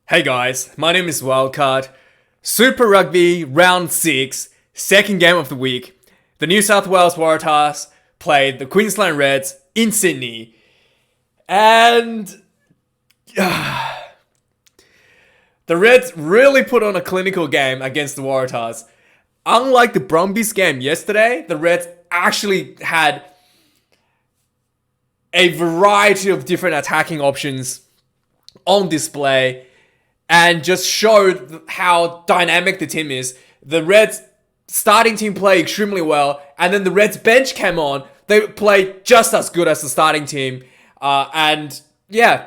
Hey guys, my name is Wildcard. Super Rugby Round 6, second game of the week. The New South Wales Waratahs played the Queensland Reds in Sydney. And the Reds really put on a clinical game against the Waratahs. Unlike the Brumbies game yesterday, the Reds actually had a variety of different attacking options on display and just showed how dynamic the team is. The Reds starting team played extremely well, and then the Reds bench came on. They played just as good as the starting team, and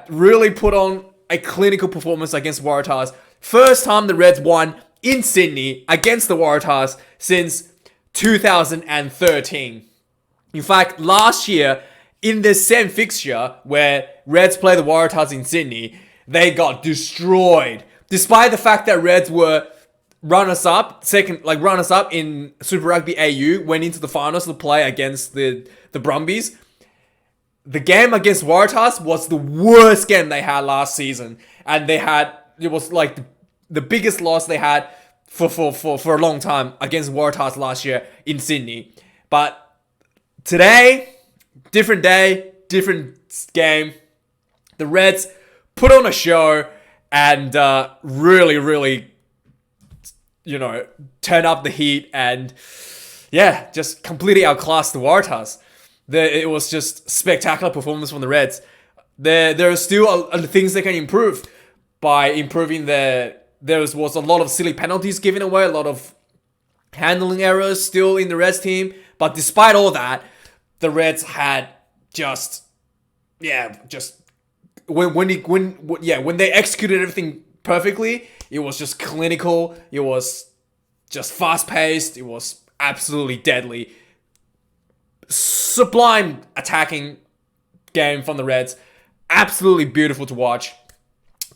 really put on a clinical performance against Waratahs. First time the Reds won in Sydney against the Waratahs since 2013. In fact, last year, in the same fixture where Reds played the Waratahs in Sydney, they got destroyed. Despite the fact that Reds were runners-up in Super Rugby AU, went into the finals to play against the Brumbies. The game against Waratahs was the worst game they had last season. And it was like the biggest loss they had for a long time against Waratahs last year in Sydney. But today, different day, different game. The Reds put on a show and really, turn up the heat and, just completely outclassed the Waratahs. It was just spectacular performance from the Reds. There are still things they can improve by improving there was a lot of silly penalties given away, a lot of handling errors still in the Reds team. But despite all that, the Reds had when they executed everything perfectly, it was just clinical. It was just fast-paced. It was absolutely deadly. Sublime attacking game from the Reds. Absolutely beautiful to watch.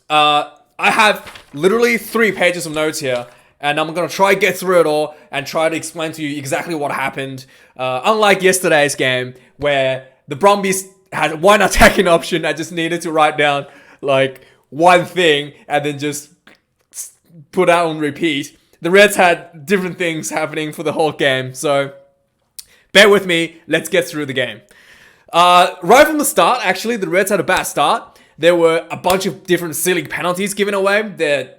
I have literally 3 pages of notes here, and I'm going to try to get through it all and try to explain to you exactly what happened. Unlike yesterday's game, where the Brumbies had one attacking option, I just needed to write down like one thing and then just put out on repeat. The Reds had different things happening for the whole game, so bear with me. Let's get through the game. Right from the start, actually, the Reds had a bad start. There were a bunch of different silly penalties given away and the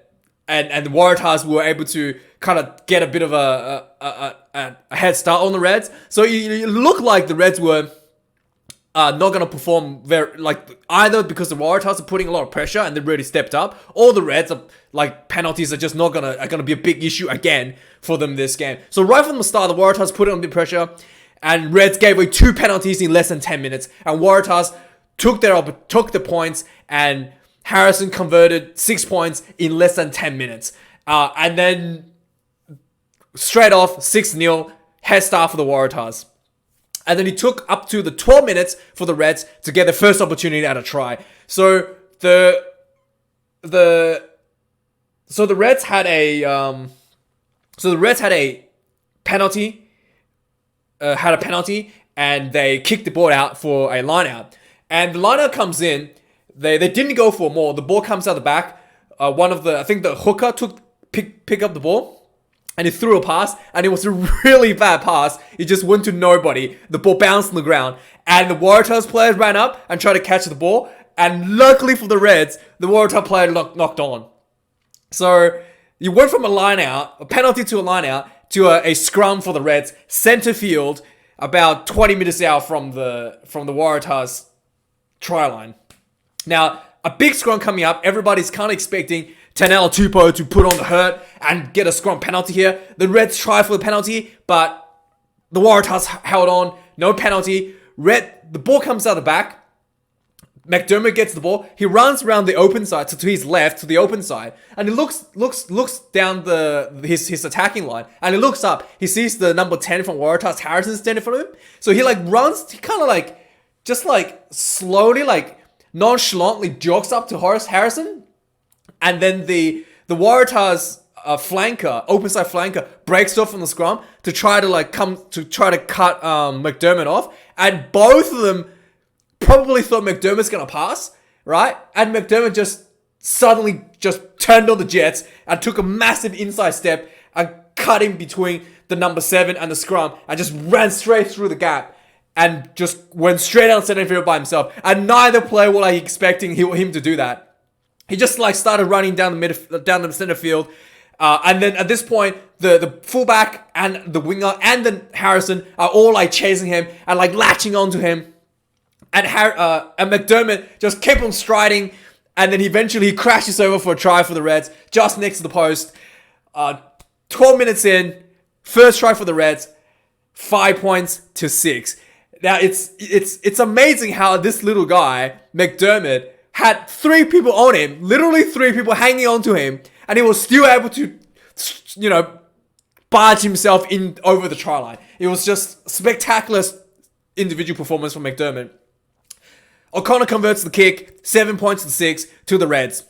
Waratahs were able to kind of get a bit of a head start on the Reds. So it looked like the Reds were not going to perform either because the Waratahs are putting a lot of pressure and they really stepped up, or the Reds are penalties are just not gonna be a big issue again for them this game. So right from the start, the Waratahs put on a bit of pressure, and Reds gave away 2 penalties in less than 10 minutes, and Waratahs took the points, and Harrison converted 6 points in less than 10 minutes, and then straight off 6-0 head start for the Waratahs. And then it took up to the 12 minutes for the Reds to get the first opportunity at a try. So the Reds had a penalty, and they kicked the ball out for a line out. And the line out comes in. They didn't go for more. The ball comes out the back. I think the hooker pick up the ball. And he threw a pass, and it was a really bad pass. It just went to nobody. The ball bounced on the ground. And the Waratahs players ran up and tried to catch the ball. And luckily for the Reds, the Waratah player knocked on. So you went from a penalty to a line out, to a scrum for the Reds, center field, about 20 meters out from the Waratahs try line. Now, a big scrum coming up. Everybody's kind of expecting Tanela Tupou to put on the hurt and get a scrum penalty here. The Reds tried for the penalty, but the Waratahs held on. No penalty. The ball comes out the back. McDermott gets the ball. He runs around the open side to his left, to the open side, and he looks down his attacking line, and he looks up. He sees the number 10 from Waratahs, Harrison, standing for him. So he runs. He kind of slowly, nonchalantly jogs up to Horace Harrison. And then the Waratahs open side flanker breaks off from the scrum to try to cut McDermott off, and both of them probably thought McDermott's gonna pass, right? And McDermott just suddenly just turned on the jets and took a massive inside step and cut in between the number 7 and the scrum and just ran straight through the gap and just went straight out center field by himself. And neither player were like expecting him to do that. He just like started running down the center field. And then at this point, the fullback and the winger and then Harrison are all like chasing him and like latching onto him. And McDermott just kept on striding. And then eventually he crashes over for a try for the Reds just next to the post. 12 minutes in, first try for the Reds, 5 points to 6. Now it's amazing how this little guy, McDermott, had 3 people on him, literally 3 people hanging on to him, and he was still able to, barge himself in over the try line. It was just spectacular individual performance from McDermott. O'Connor converts the kick, 7 points to 6 to the Reds.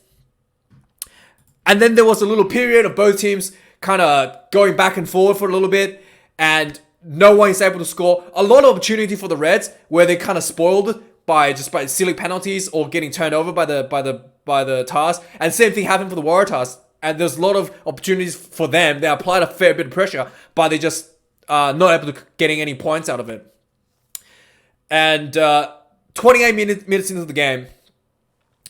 And then there was a little period of both teams kind of going back and forward for a little bit, and no one is able to score. A lot of opportunity for the Reds where they kind of spoiled by silly penalties or getting turned over by the Tahs. And same thing happened for the Waratahs. And there's a lot of opportunities for them. They applied a fair bit of pressure, but they just not able to getting any points out of it. And 28 minutes into the game,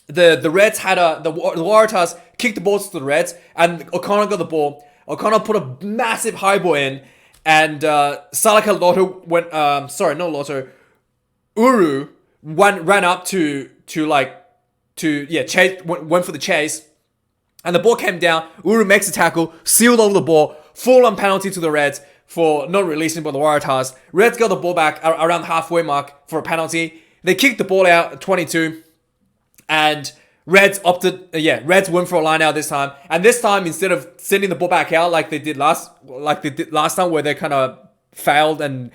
the Reds had the Waratahs kicked the ball to the Reds, and O'Connor got the ball. O'Connor put a massive high ball in, and Salaka Lotto went. Uru ran up to chase, went for the chase, and the ball came down. Uru makes a tackle, sealed over the ball, full on penalty to the Reds for not releasing by the Waratahs. Reds got the ball back around the halfway mark for a penalty. They kicked the ball out at 22, and Reds Reds went for a line out this time. And this time, instead of sending the ball back out like they did last time, where they kind of failed and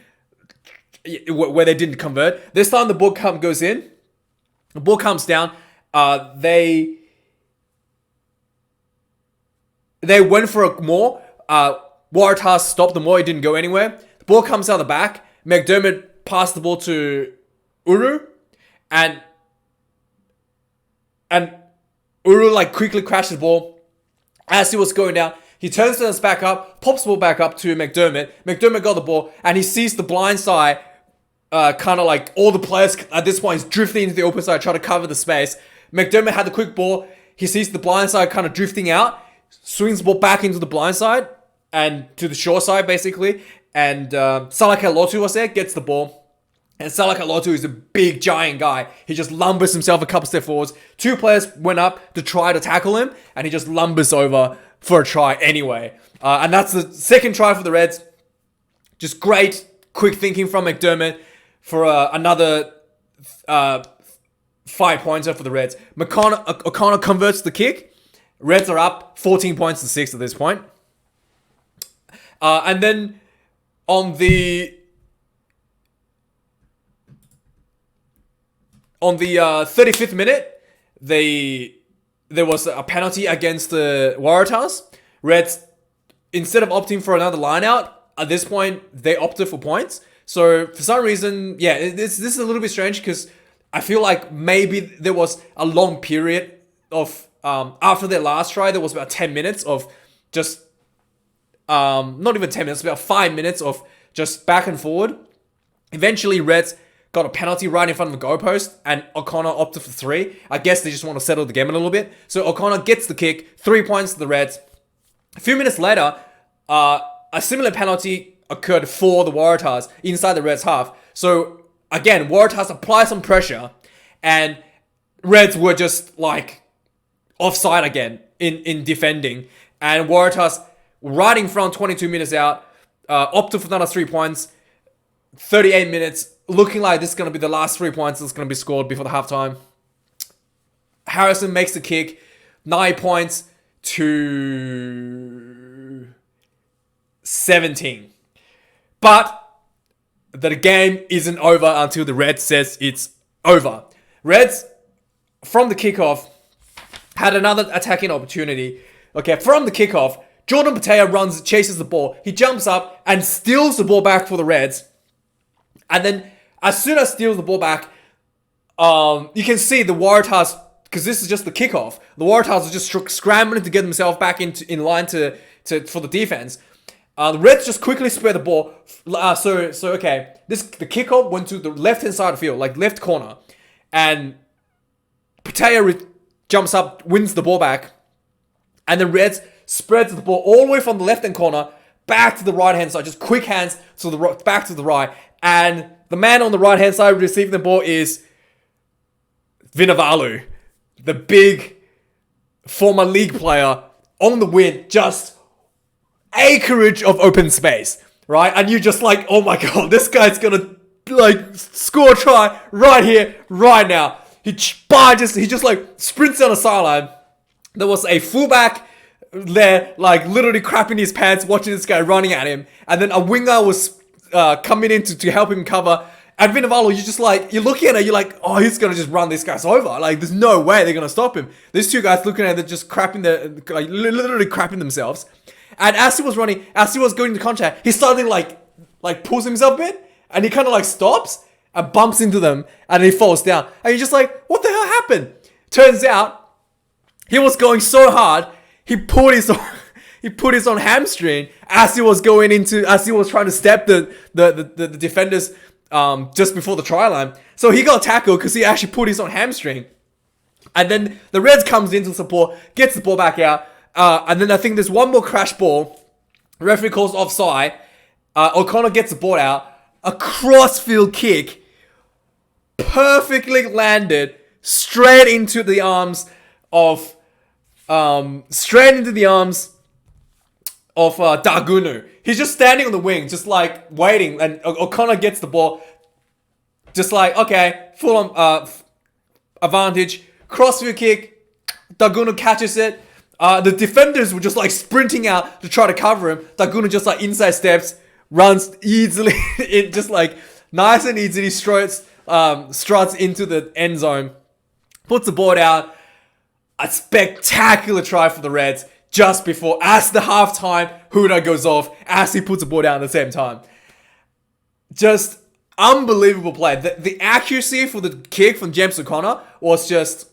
where they didn't convert, this time the ball goes in. The ball comes down. They went for a more. Waratahs stopped the more. It didn't go anywhere. The ball comes out the back. McDermott passed the ball to Uru, and Uru quickly crashed the ball. As he was going down, he turns us back up, pops the ball back up to McDermott. McDermott got the ball, and he sees the blind side, kind of like all the players at this point is drifting into the open side, trying to cover the space. McDermott had the quick ball. He sees the blind side kind of drifting out, swings the ball back into the blind side and to the short side basically. And Salaka Lotu was there, gets the ball. And Salaka Lotu is a big, giant guy. He just lumbers himself a couple steps forwards. 2 players went up to try to tackle him, and he just lumbers over for a try anyway. And that's the second try for the Reds. Just great, quick thinking from McDermott for another 5-pointer for the Reds. O'Connor converts the kick. Reds are up 14 points to 6 at this point. And then on the 35th minute, there was a penalty against the Waratahs. Reds, instead of opting for another line out, at this point, they opted for points. So for some reason, this is a little bit strange because I feel like maybe there was a long period of, after their last try, there was about 10 minutes of just, not even 10 minutes, about 5 minutes of just back and forward. Eventually, Reds got a penalty right in front of the goalpost, and O'Connor opted for 3. I guess they just want to settle the game a little bit. So O'Connor gets the kick, 3 points to the Reds. A few minutes later, a similar penalty occurred for the Waratahs inside the Reds half. So again, Waratahs apply some pressure, and Reds were just offside again in defending. And Waratahs right in front, 22 minutes out, opted for another 3 points. 38 minutes, looking like this is going to be the last 3 points that's going to be scored before the halftime. Harrison makes the kick, 9 points to 17. But the game isn't over until the Reds says it's over. Reds, from the kickoff, had another attacking opportunity. Okay, from the kickoff, Jordan Patea chases the ball. He jumps up and steals the ball back for the Reds. And then, as soon as steals the ball back, you can see the Waratahs because this is just the kickoff. The Waratahs are just scrambling to get themselves back in line for the defense. The Reds just quickly spread the ball. Okay, the kickoff went to the left-hand side of the field, like left corner, and Patea jumps up, wins the ball back, and the Reds spreads the ball all the way from the left-hand corner back to the right-hand side, just quick hands to back to the right, and the man on the right-hand side receiving the ball is Vunivalu, the big former league player on the wing, just acreage of open space, right? And you're just like, oh my god, this guy's gonna like score a try right here, right now. He just like sprints down the sideline. There was a fullback there, like literally crapping his pants, watching this guy running at him, and then a winger was coming in to help him cover. And Vunivalu, you're looking at it, you're like, oh, he's gonna just run this guys over. Like, there's no way they're gonna stop him. These two guys looking at it, just literally crapping themselves. And as he was going to contact, he suddenly like pulls himself a bit, and he kind of like stops and bumps into them, and he falls down. And you're just like, what the hell happened? Turns out, he was going so hard, he pulled his own hamstring as he was trying to step the defenders just before the try line. So he got tackled because he actually pulled his own hamstring. And then the Reds comes in to support, gets the ball back out, and then I think there's one more crash ball. Referee calls offside. O'Connor gets the ball out. A crossfield kick, perfectly landed straight into the arms of Dagunu. He's just standing on the wing, just like waiting, and O'Connor gets the ball, just like, okay, full on advantage, crossfield kick, Dagunu catches it. The defenders were just like sprinting out to try to cover him. Dagunu just like inside steps, runs easily, it just like nice and easily struts into the end zone, puts the ball out. A spectacular try for the Reds just before, as the halftime hooter goes off, as he puts the ball down at the same time. Just unbelievable play. The accuracy for the kick from James O'Connor was just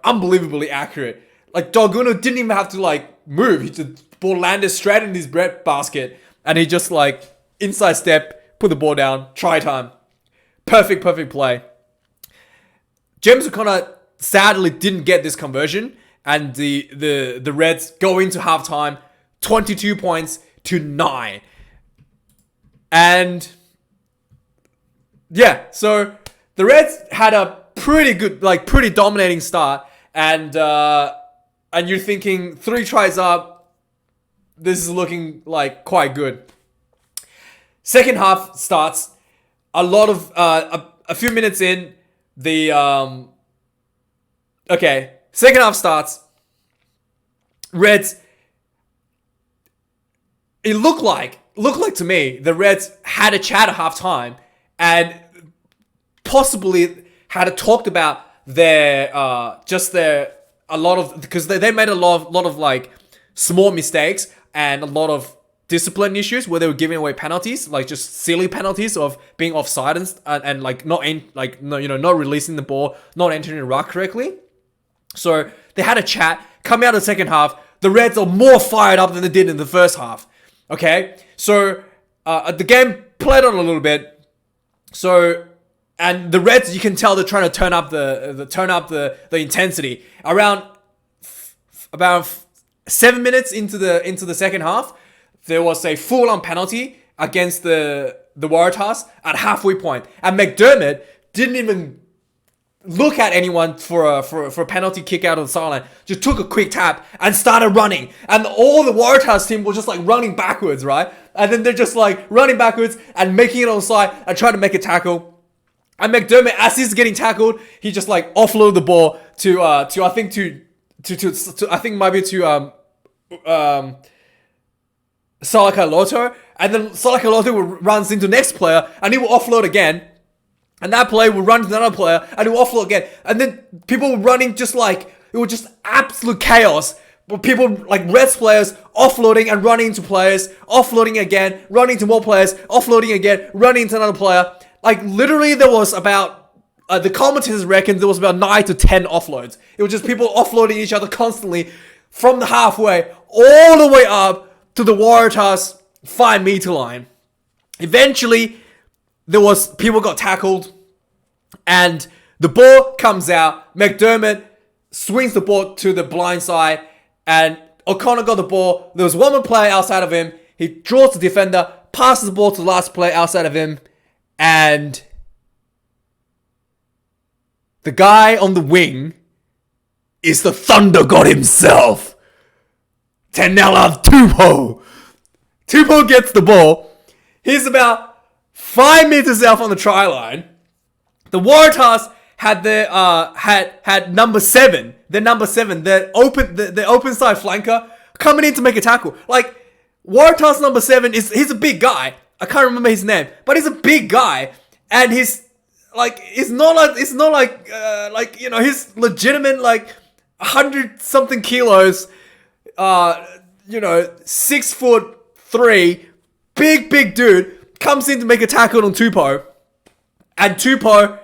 unbelievably accurate. Like, Dagunu didn't even have to like move. The ball landed straight in his bread basket, and he just like inside step, put the ball down, try time. Perfect play. James O'Connor sadly didn't get this conversion, and the Reds go into halftime 22 points to 9. And yeah, so the Reds had a pretty good, like pretty dominating start, and you're thinking 3 tries up, this is looking like quite good. Second half starts, a few minutes in, second half starts. Reds, it looked like to me, the Reds had a chat at halftime and possibly had talked about because they made a lot of like small mistakes and a lot of discipline issues where they were giving away penalties, like just silly penalties of being offside and like not releasing the ball, not entering the ruck correctly. So they had a chat. Coming out of the second half, the Reds are more fired up than they did in the first half. Okay, so the game played on a little bit. So, and the Reds, you can tell they're trying to turn up the intensity. About 7 minutes into the second half, there was a full-on penalty against the Waratahs at halfway point, and McDermott didn't even look at anyone for a penalty kick out of the sideline. Just took a quick tap and started running. And all the Waratahs team was just like running backwards, right? And then they're just like running backwards and making it onside and trying to make a tackle. And McDermott, as he's getting tackled, he just like offloaded the ball to Salaka Loto. And then Salaka Loto runs into the next player and he will offload again. And that player will run to another player and he will offload again. And then people were running just like, it was just absolute chaos. But people like Reds players offloading and running into players, offloading again, running to more players, offloading again, running into another player. Like literally there was about the commentators reckon there was about 9 to 10 offloads. It was just people offloading each other constantly from the halfway all the way up to the Waratahs 5-meter line. Eventually, people got tackled, and the ball comes out. McDermott swings the ball to the blind side, and O'Connor got the ball. There was one more player outside of him. He draws the defender, passes the ball to the last player outside of him, and the guy on the wing is the Thunder God himself. Tenela Tupou. Tupou gets the ball. He's about 5 meters out on the try line. The Waratahs had their had number 7. Their number 7, the open side flanker coming in to make a tackle. Like, Waratahs number 7 he's a big guy. I can't remember his name, but he's a big guy, and he's not like he's legitimate 100 something kilos, 6'3", big dude comes in to make a tackle on Tupou, and Tupou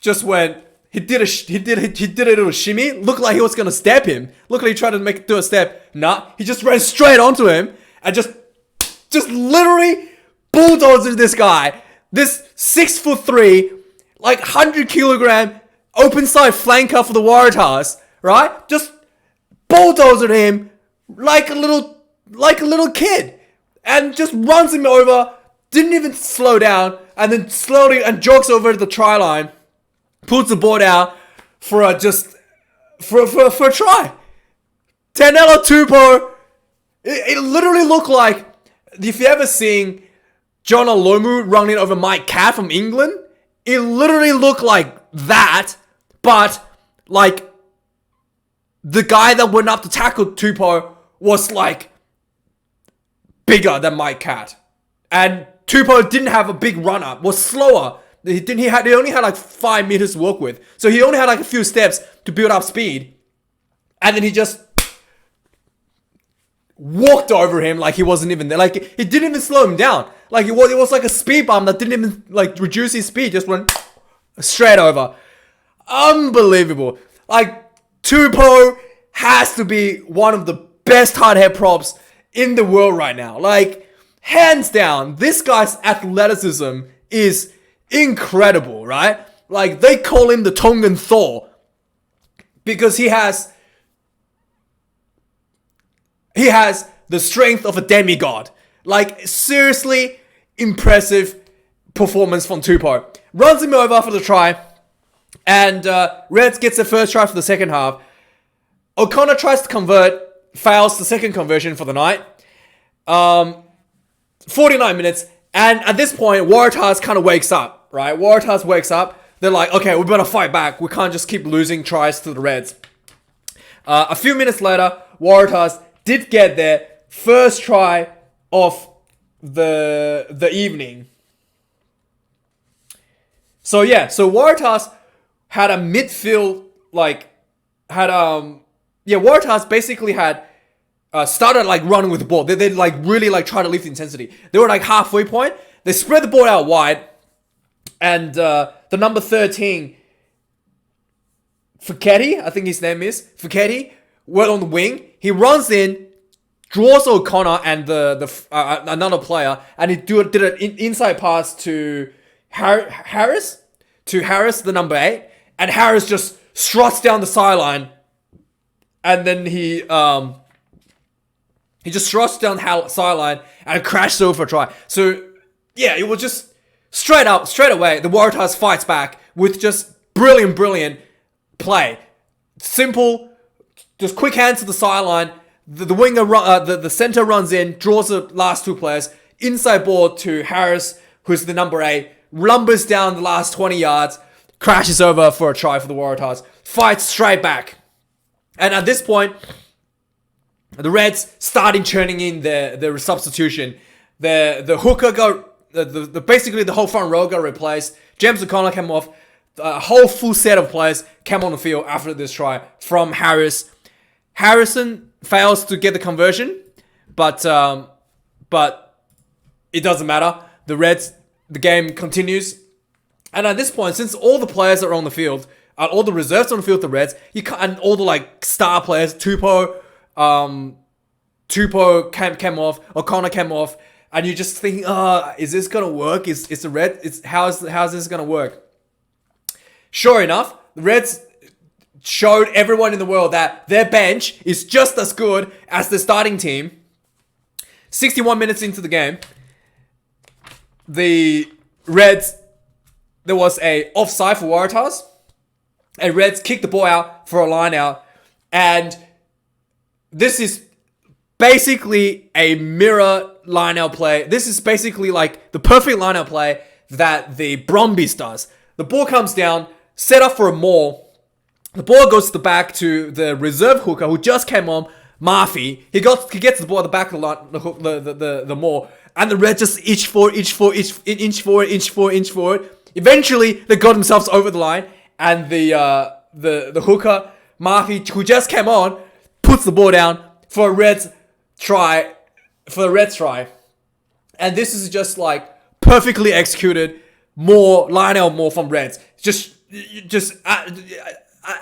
just went. He did a little shimmy. Looked like he was gonna step him. Looked like he tried to do a step. Nah, he just ran straight onto him and just literally bulldozed this guy. This 6'3", 100-kilogram open side flanker for the Waratahs, right? Just bulldozed him like a little kid, and just runs him over. Didn't even slow down, and then slowly and jogs over to the try line, puts the board out for a try. Tenela Tupou. It literally looked like, if you ever seen John Olomu running over Mike Catt from England, it literally looked like that, but the guy that went up to tackle Tupou was bigger than Mike Catt, and Tupou didn't have a big run up, was slower. He only had 5 meters to work with, so he only had a few steps to build up speed, and then he just walked over him like he wasn't even there. He didn't even slow him down. It was like a speed bump that didn't even reduce his speed. Just went straight over. Unbelievable. Tupou has to be one of the best hard head props in the world right now. Hands down, this guy's athleticism is incredible, right? They call him the Tongan Thor because he has the strength of a demigod. Seriously impressive performance from Tupou. Runs him over for the try, and Reds gets the first try for the second half. O'Connor tries to convert, fails the second conversion for the night. 49 minutes, and at this point, Waratahs kind of wakes up, right? Waratahs wakes up. They're like, okay, we better fight back. We can't just keep losing tries to the Reds. A few minutes later, Waratahs did get their first try of the evening. So Waratahs had a midfield, Waratahs basically had started running with the ball. They really try to lift the intensity. They were halfway point. They spread the ball out wide, and the number 13, Fiketti, I think his name is Fiketti, went on the wing. He runs in, draws O'Connor and another player, and he did an inside pass to Harris, the number 8, and Harris just struts down the sideline, and then he just struts down the sideline and crashes over for a try. So yeah, it was just straight away. The Waratahs fights back with just brilliant play. Simple, just quick hands to the sideline. The winger, the center runs in, draws the last two players. Inside ball to Harris, who's the number 8, lumbers down the last 20 yards, crashes over for a try for the Waratahs. Fights straight back. And at this point, the Reds starting churning in their substitution. The hooker got basically the whole front row got replaced. James O'Connor came off. A whole full set of players came on the field after this try from Harris. Harrison fails to get the conversion, but it doesn't matter. The game continues. And at this point, since all the players are on the field, all the reserves on the field, the Reds, you can't, and all the like star players, Tupou came off, O'Connor came off, and you just think, is this gonna work? Is the Reds? How's this gonna work? Sure enough, the Reds showed everyone in the world that their bench is just as good as the starting team. 61 minutes into the game, the Reds, there was a offside for Waratahs, and Reds kicked the ball out for a line out, and this is basically a mirror line out play. This is basically like the perfect line out play that the Brumbies does. The ball comes down, set up for a maul. The ball goes to the back to the reserve hooker who just came on, Murphy. He gets the ball at the back of the line, the maul, and the Reds just inch forward. Eventually, they got themselves over the line, and the hooker, Murphy, who just came on, puts the ball down for a Reds try. And this is just like perfectly executed, line out more from Reds. Just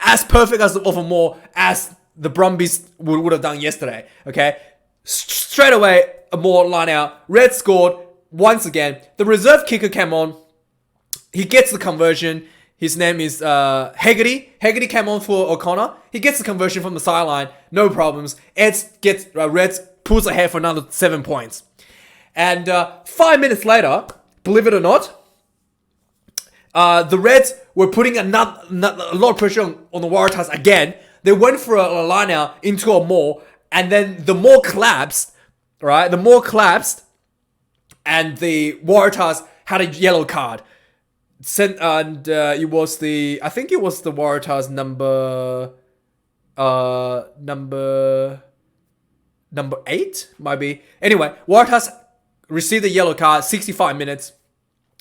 as perfect as of a more as the Brumbies would have done yesterday. Okay, straight away a more line out. Reds scored once again. The reserve kicker came on. He gets the conversion. His name is Hegarty. Hegarty came on for O'Connor. He gets the conversion from the sideline. No problems. Reds pulls ahead for another 7 points. And 5 minutes later, believe it or not, the Reds were putting a lot of pressure on the Waratahs again. They went for a line out into a maul, and then the maul collapsed, right? The maul collapsed, and the Waratahs had a yellow card. It was the Waratahs number 8, might be. Anyway, Waratahs received a yellow card, 65 minutes.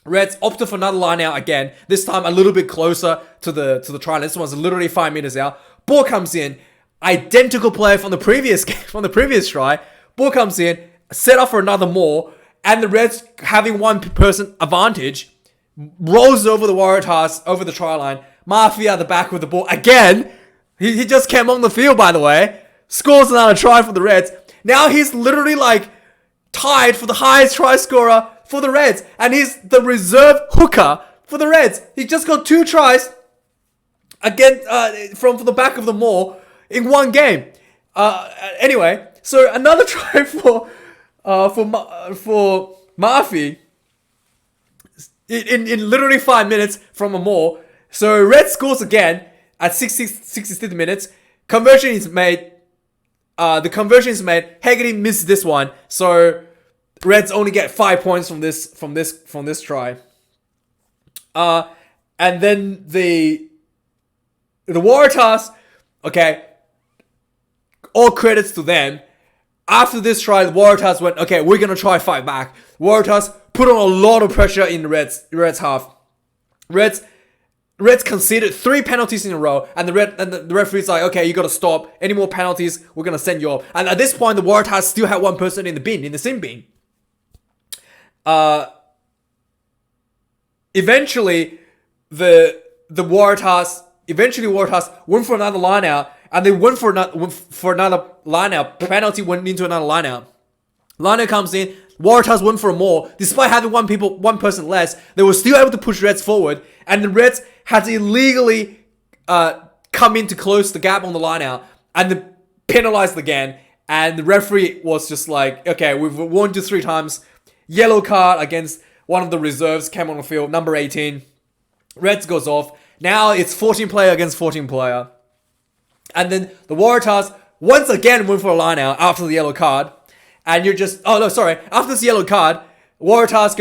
Reds opted for another line out again. This time a little bit closer to the try line. This one's literally 5 meters out. Ball comes in, identical play from the previous try. Ball comes in, set up for another maul, and the Reds, having one person advantage, rolls over the Waratahs over the try line. Murphy at the back with the ball again. He just came on the field, by the way. Scores another try for the Reds. Now he's literally like tied for the highest try scorer for the Reds, and he's the reserve hooker for the Reds. He just got 2 tries again from the back of the maul in one game. Anyway, so another try for Murphy in literally 5 minutes from a maul. So Red scores again at 66 minutes. Conversion is made. The conversion is made. Hegarty misses this one, so Reds only get 5 points from this try. And then the Waratahs, okay, all credits to them. After this try, the Waratahs went, okay, we're gonna try fight back. Waratahs put on a lot of pressure in the Reds half. Reds conceded 3 penalties in a row, and the referee's like, okay, you gotta stop. Any more penalties, we're gonna send you off. And at this point, the Waratahs still had one person in the sin bin. Eventually, the Waratahs went for another line out, and they went for another line out. Penalty went into another line out. Line out comes in. Waratahs went for a more. Despite having one person less, they were still able to push Reds forward, and the Reds had to illegally come in to close the gap on the line out, and they penalized again. And the referee was just like, okay, we've won 3 times. Yellow card against one of the reserves came on the field, number 18. Reds goes off. Now it's 14 player against 14 player. And then the Waratahs once again went for a line out after the yellow card. And you're just, after this yellow card, Waratahs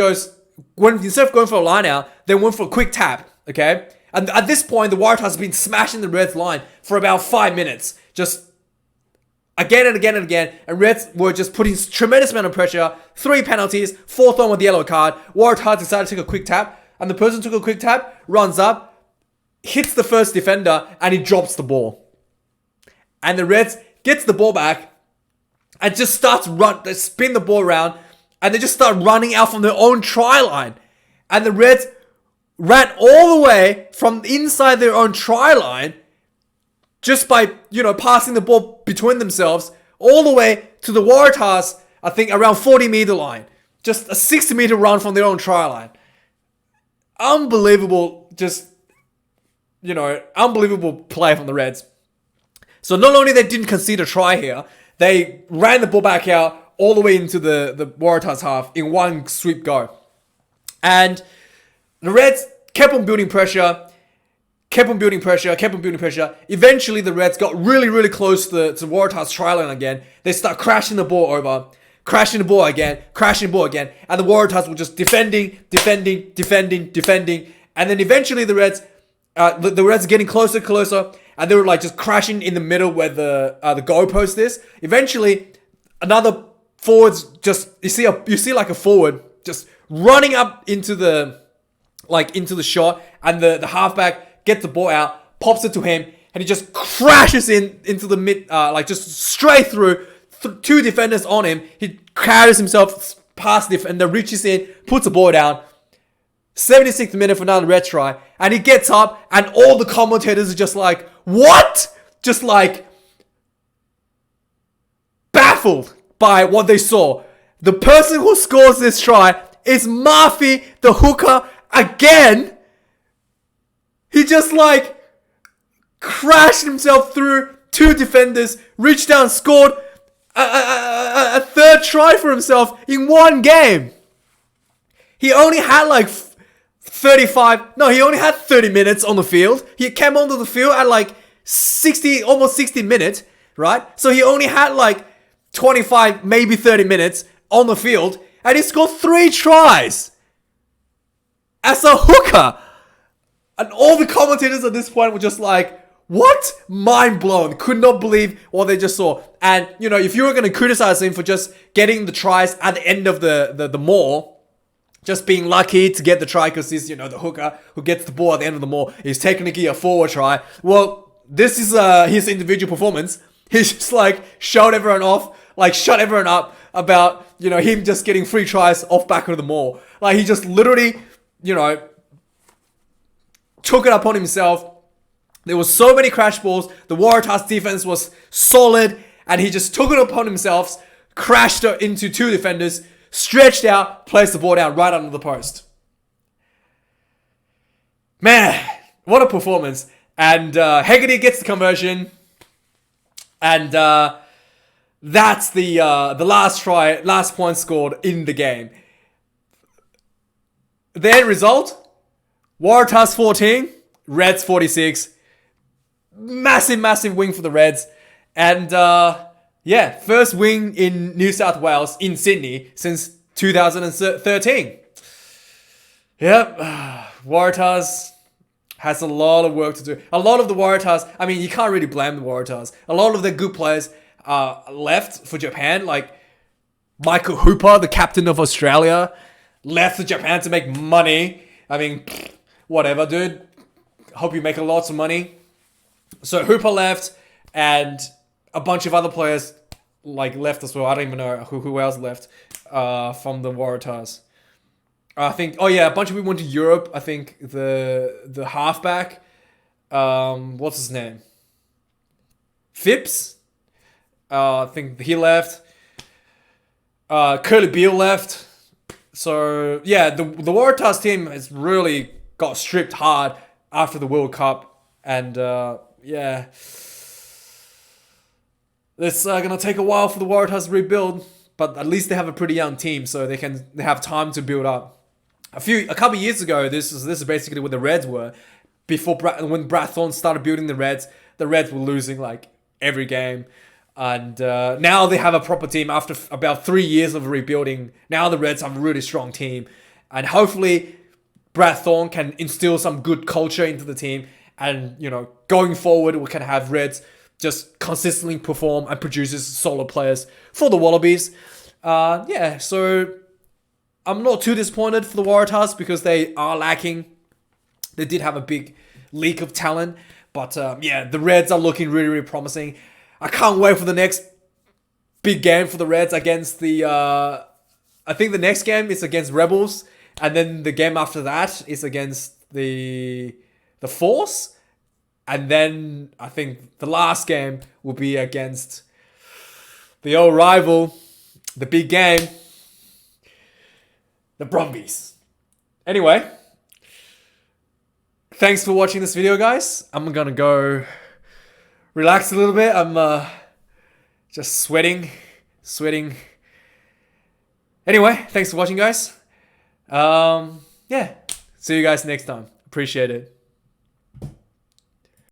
instead of going for a line out, they went for a quick tap, okay? And at this point, the Waratahs have been smashing the Reds line for about 5 minutes. Just again and again and again, and Reds were just putting tremendous amount of pressure. 3 penalties, 4th one with the yellow card. Waratahs decided to take a quick tap, and the person took a quick tap, runs up, hits the first defender, and he drops the ball. And the Reds gets the ball back, and just they spin the ball around, and they just start running out from their own try line. And the Reds ran all the way from inside their own try line just by, passing the ball between themselves all the way to the Waratahs, I think around 40-meter line. Just a 60-meter run from their own try line. Unbelievable, unbelievable play from the Reds. So not only they didn't concede a try here, they ran the ball back out all the way into the Waratahs half in one sweep go. And the Reds kept on building pressure. Eventually, the Reds got really, really close to Waratahs' try line again. They start crashing the ball over, crashing the ball again. And the Waratahs were just defending. And then eventually the Reds are getting closer. And they were like just crashing in the middle where the goalpost is. Eventually, another forward's just, you see like a forward just running up into the shot, and the halfback gets the ball out, pops it to him, and he just crashes into the mid, just straight through, two defenders on him. He carries himself past the defender, reaches in, puts the ball down. 76th minute for another red try, and he gets up, and all the commentators are just like, what? Just like baffled by what they saw. The person who scores this try is Murphy, the hooker, again. He just like crashed himself through two defenders, reached down, scored a third try for himself in one game. He only had like 30 minutes on the field. He came onto the field at like 60 minutes, right? So he only had like 25, maybe 30 minutes on the field, and he scored 3 tries as a hooker. And all the commentators at this point were just like, what? Mind blown. Could not believe what they just saw. And, if you were going to criticize him for just getting the tries at the end of the maul, just being lucky to get the try because he's, the hooker who gets the ball at the end of the maul, he's technically a forward try. Well, this is his individual performance. He's just like shut everyone up about, him just getting 3 tries off back of the maul. Like he just literally, took it upon himself. There was so many crash balls. The Waratahs defense was solid, and he just took it upon himself, crashed it into 2 defenders, stretched out, placed the ball down right under the post. Man, what a performance. And Hegarty gets the conversion. And that's the last point scored in the game. The end result, Waratahs 14, Reds 46. Massive win for the Reds. And first win in New South Wales in Sydney since 2013. Yep, Waratahs has a lot of work to do. A lot of the Waratahs, I mean, you can't really blame the Waratahs. A lot of their good players left for Japan, like Michael Hooper, the captain of Australia, left for Japan to make money. I mean, whatever, dude. Hope you make lots of money. So Hooper left, and a bunch of other players left as well. I don't even know who else left from the Waratahs. I think, a bunch of people went to Europe. I think the halfback, what's his name? Phipps. I think he left. Curly Beale left. So yeah, the Waratahs team has really got stripped hard after the World Cup, and it's gonna take a while for the Waratahs to rebuild, but at least they have a pretty young team, so they have time to build up. A couple of years ago, this is basically what the Reds were. When Brad Thorne started building the Reds were losing like every game. And now they have a proper team after about 3 years of rebuilding. Now the Reds have a really strong team. And hopefully Brad Thorne can instill some good culture into the team. And, going forward, we can have Reds just consistently perform and produces solid players for the Wallabies. So I'm not too disappointed for the Waratahs because they are lacking. They did have a big leak of talent. But the Reds are looking really, really promising. I can't wait for the next big game for the Reds against I think the next game is against Rebels. And then the game after that is against the Force, and then I think the last game will be against the old rival, the big game, the Brumbies. Anyway, thanks for watching this video, guys. I'm gonna go relax a little bit. I'm just sweating. Anyway, thanks for watching, guys. Yeah, see you guys next time. Appreciate it.